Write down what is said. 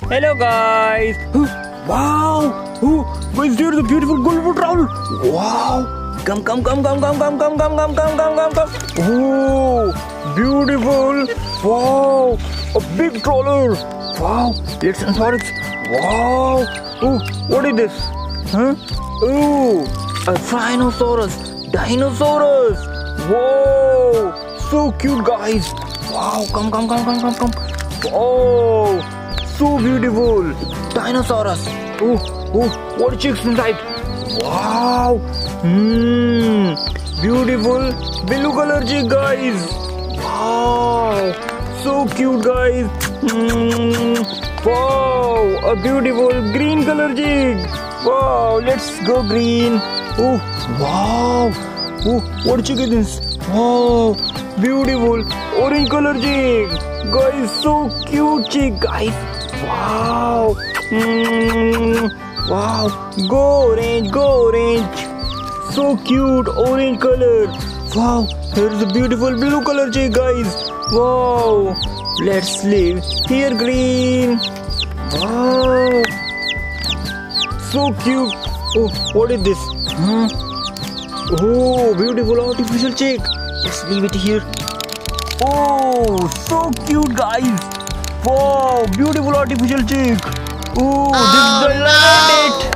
Hello guys. Wow. Guys, there is a beautiful golden travel. Wow. Come. Oh, beautiful. Wow. A big trawler. Wow. Let's unbox it. Wow. Oh, what is this? Huh? Oh, a dinosaurus. Whoa. So cute, guys. Wow. Come. Oh, so beautiful. Dinosaurus. Oh, what chicks inside? Wow. Beautiful blue color chick, guys. Wow. So cute, guys. Wow. A beautiful green color chick. Wow. Let's go green. Oh, wow. Oh, what chick is this? Wow. Beautiful orange color chick. Guys, so cute chick, guys. Wow. Wow. Go orange. So cute orange color. Wow. Here is a beautiful blue color chick, guys. Wow. Let's leave here green. Wow. So cute. Oh, what is this? Oh, beautiful artificial chick. Let's leave it here. Oh, so cute, guys. Wow, beautiful artificial chick. Oh, this is the last date.